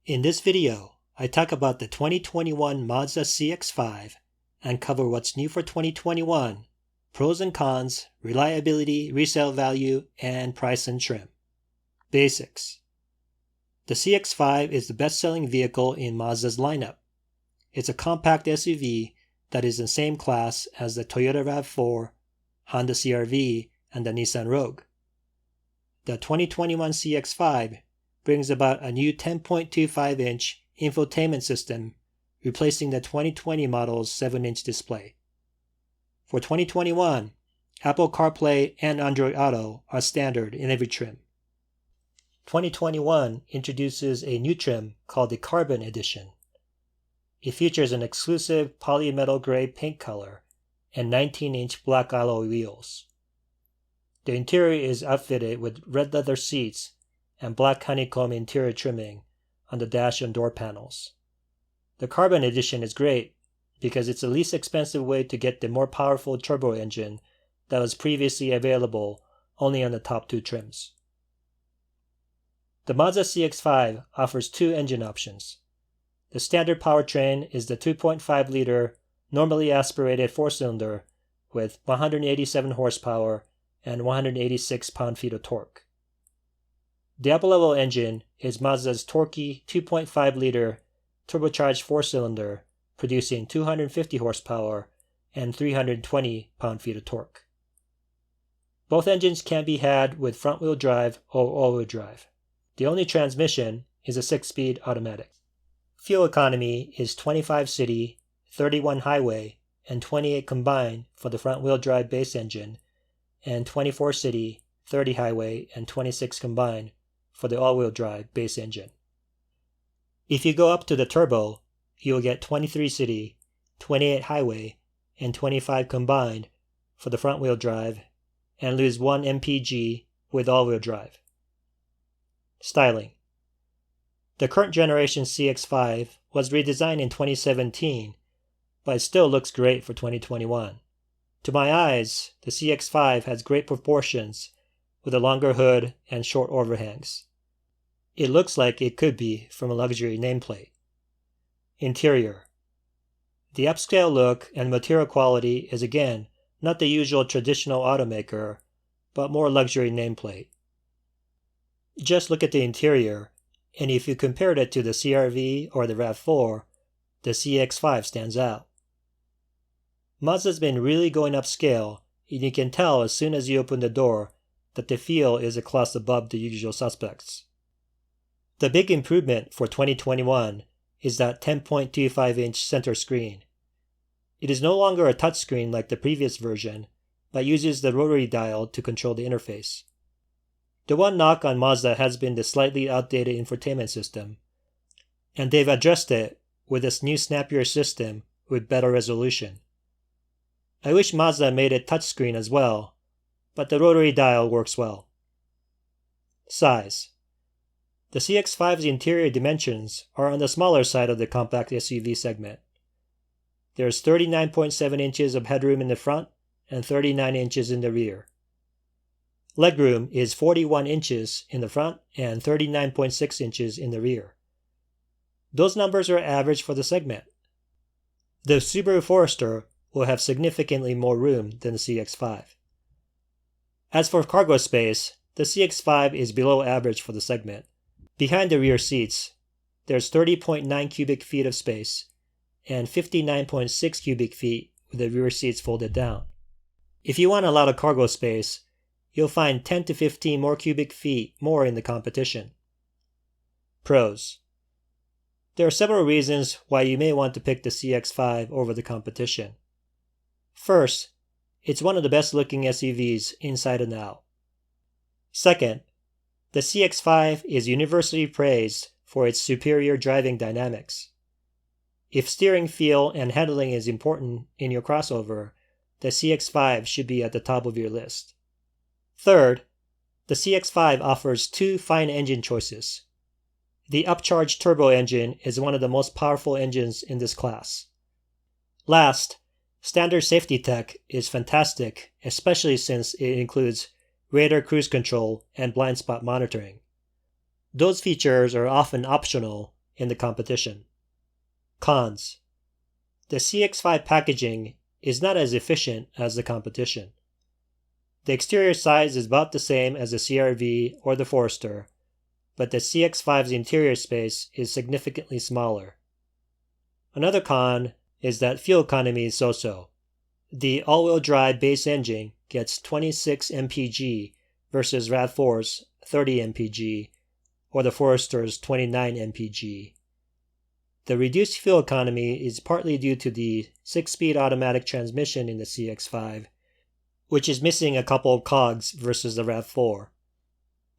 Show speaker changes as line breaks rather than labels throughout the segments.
In this video, I talk about the 2021 Mazda CX-5 and cover what's new for 2021, pros and cons, reliability, resale value, and price and trim. Basics. The CX-5 is the best-selling vehicle in Mazda's lineup. It's a compact SUV that is in the same class as the Toyota RAV4, Honda CR-V, and the Nissan Rogue. The 2021 CX-5 brings about a new 10.25-inch infotainment system, replacing the 2020 model's 7-inch display. For 2021, Apple CarPlay and Android Auto are standard in every trim. 2021 introduces a new trim called the Carbon Edition. It features an exclusive Polymetal Gray paint color and 19-inch black alloy wheels. The interior is outfitted with red leather seats and black honeycomb interior trimming on the dash and door panels. The Carbon Edition is great because it's the least expensive way to get the more powerful turbo engine that was previously available only on the top two trims. The Mazda CX-5 offers two engine options. The standard powertrain is the 2.5-liter normally aspirated four-cylinder with 187 horsepower and 186 pound-feet of torque. The upper-level engine is Mazda's torquey 2.5-liter turbocharged four-cylinder producing 250 horsepower and 320 pound-feet of torque. Both engines can be had with front-wheel drive or all-wheel drive. The only transmission is a 6-speed automatic. Fuel economy is 25 city, 31 highway, and 28 combined for the front-wheel drive base engine, and 24 city, 30 highway, and 26 combined for the all-wheel drive base engine. If you go up to the turbo, you will get 23 city, 28 highway, and 25 combined for the front-wheel drive, and lose 1 mpg with all-wheel drive. Styling. The current generation CX-5 was redesigned in 2017, but it still looks great for 2021. To my eyes, the CX-5 has great proportions with a longer hood and short overhangs. It looks like it could be from a luxury nameplate. Interior. The upscale look and material quality is again not the usual traditional automaker, but more luxury nameplate. Just look at the interior, and if you compared it to the CR-V or the RAV4, the CX-5 stands out. Mazda's been really going upscale, and you can tell as soon as you open the door that the feel is a class above the usual suspects. The big improvement for 2021 is that 10.25-inch center screen. It is no longer a touchscreen like the previous version, but uses the rotary dial to control the interface. The one knock on Mazda has been the slightly outdated infotainment system, and they've addressed it with this new snappier system with better resolution. I wish Mazda made it touchscreen as well, but the rotary dial works well. Size. The CX-5's interior dimensions are on the smaller side of the compact SUV segment. There's 39.7 inches of headroom in the front and 39 inches in the rear. Legroom is 41 inches in the front and 39.6 inches in the rear. Those numbers are average for the segment. The Subaru Forester will have significantly more room than the CX-5. As for cargo space, the CX-5 is below average for the segment. Behind the rear seats, there's 30.9 cubic feet of space and 59.6 cubic feet with the rear seats folded down. If you want a lot of cargo space, you'll find 10 to 15 more cubic feet more in the competition. Pros. There are several reasons why you may want to pick the CX-5 over the competition. First, it's one of the best looking SUVs inside and out. Second, the CX-5 is universally praised for its superior driving dynamics. If steering feel and handling is important in your crossover, the CX-5 should be at the top of your list. Third, the CX-5 offers two fine engine choices. The upcharged turbo engine is one of the most powerful engines in this class. Last, standard safety tech is fantastic, especially since it includes radar cruise control and blind spot monitoring. Those features are often optional in the competition. Cons: the CX-5 packaging is not as efficient as the competition. The exterior size is about the same as the CR-V or the Forester, but the CX-5's interior space is significantly smaller. Another con is that fuel economy is so-so. The all-wheel drive base engine gets 26 mpg versus RAV4's 30 mpg or the Forester's 29 mpg. The reduced fuel economy is partly due to the 6-speed automatic transmission in the CX-5, which is missing a couple of cogs versus the RAV4.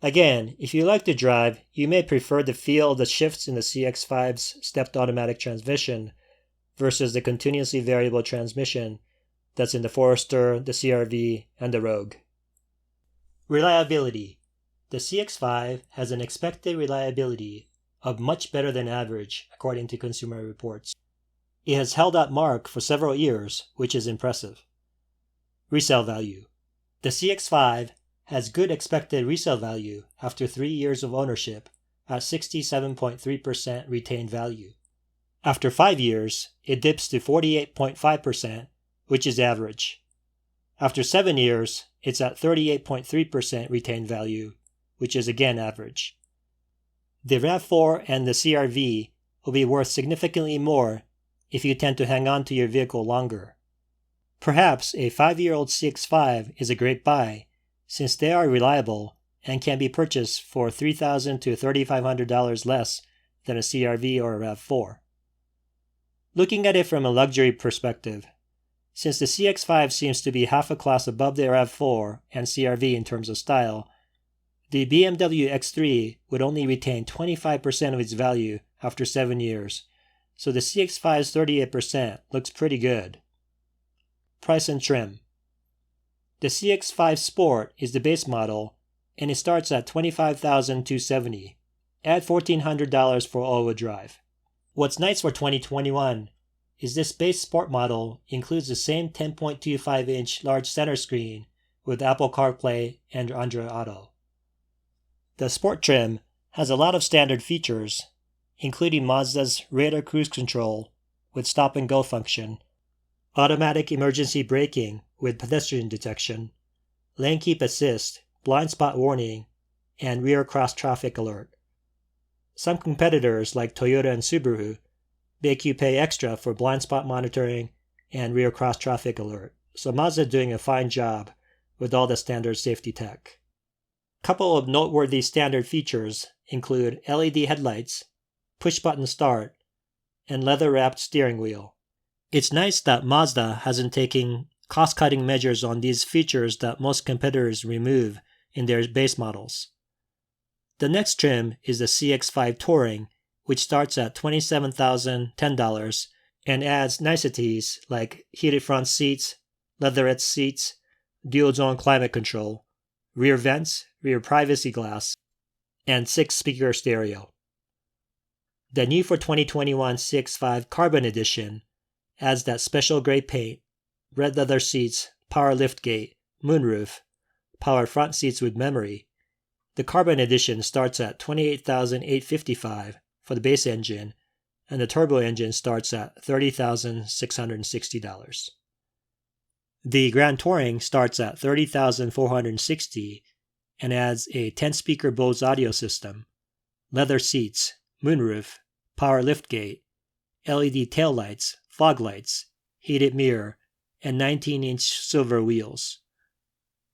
Again, if you like to drive, you may prefer the feel of the shifts in the CX-5's stepped automatic transmission versus the continuously variable transmission that's in the Forester, the CR-V, and the Rogue. Reliability. The CX-5 has an expected reliability of much better than average according to Consumer Reports. It has held that mark for several years, which is impressive. Resale value. The CX-5 has good expected resale value after 3 years of ownership at 67.3% retained value. After 5 years, it dips to 48.5%, which is average. After 7 years, it's at 38.3% retained value, which is again average. The RAV4 and the CR-V will be worth significantly more if you tend to hang on to your vehicle longer. Perhaps a 5-year-old CX-5 is a great buy, since they are reliable and can be purchased for $3,000 to $3,500 less than a CR-V or a RAV4. Looking at it from a luxury perspective, since the CX-5 seems to be half a class above the RAV4 and CR-V in terms of style, the BMW X3 would only retain 25% of its value after 7 years, so the CX-5's 38% looks pretty good. Price and trim. The CX-5 Sport is the base model, and it starts at $25,270. Add $1,400 for all-wheel drive. What's nice for 2021 is this base Sport model includes the same 10.25-inch large center screen with Apple CarPlay and Android Auto. The Sport trim has a lot of standard features, including Mazda's radar cruise control with stop-and-go function, automatic emergency braking with pedestrian detection, lane keep assist, blind spot warning, and rear cross-traffic alert. Some competitors like Toyota and Subaru make you pay extra for blind spot monitoring and rear cross-traffic alert, so Mazda is doing a fine job with all the standard safety tech. A couple of noteworthy standard features include LED headlights, push-button start, and leather-wrapped steering wheel. It's nice that Mazda hasn't taken cost-cutting measures on these features that most competitors remove in their base models. The next trim is the CX-5 Touring, which starts at $27,010 and adds niceties like heated front seats, leatherette seats, dual-zone climate control, rear vents, rear privacy glass, and 6-speaker stereo. The new for 2021 CX-5 Carbon Edition adds that special gray paint, red leather seats, power liftgate, moonroof, power front seats with memory. The Carbon Edition starts at $28,855 for the base engine, and the turbo engine starts at $30,660. The Grand Touring starts at $30,460 and adds a 10-speaker Bose audio system, leather seats, moonroof, power liftgate, LED taillights, fog lights, heated mirror, and 19-inch silver wheels.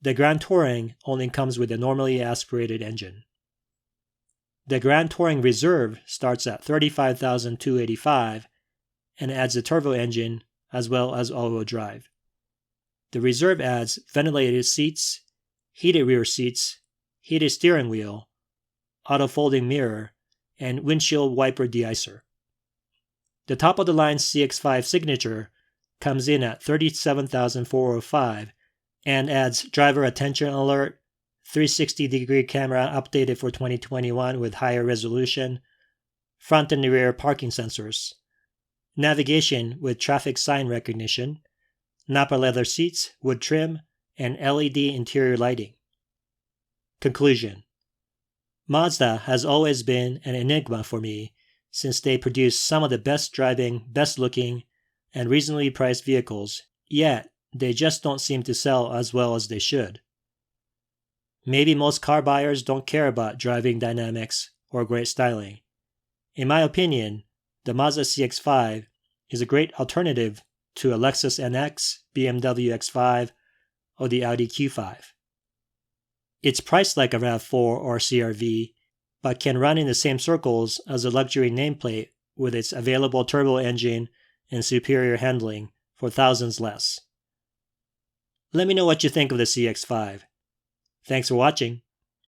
The Grand Touring only comes with a normally aspirated engine. The Grand Touring Reserve starts at $35,285 and adds a turbo engine as well as all-wheel drive. The Reserve adds ventilated seats, heated rear seats, heated steering wheel, auto-folding mirror, and windshield wiper deicer. The top-of-the-line CX-5 Signature comes in at $37,405 and adds driver attention alert, 360-degree camera updated for 2021 with higher resolution, front and rear parking sensors, navigation with traffic sign recognition, Napa leather seats, wood trim, and LED interior lighting. Conclusion: Mazda has always been an enigma for me since they produce some of the best driving, best looking, and reasonably priced vehicles, yet they just don't seem to sell as well as they should. Maybe most car buyers don't care about driving dynamics or great styling. In my opinion, the Mazda CX-5 is a great alternative to a Lexus NX, BMW X5, or the Audi Q5. It's priced like a RAV4 or CR-V, but can run in the same circles as a luxury nameplate with its available turbo engine and superior handling for thousands less. Let me know what you think of the CX-5. Thanks for watching.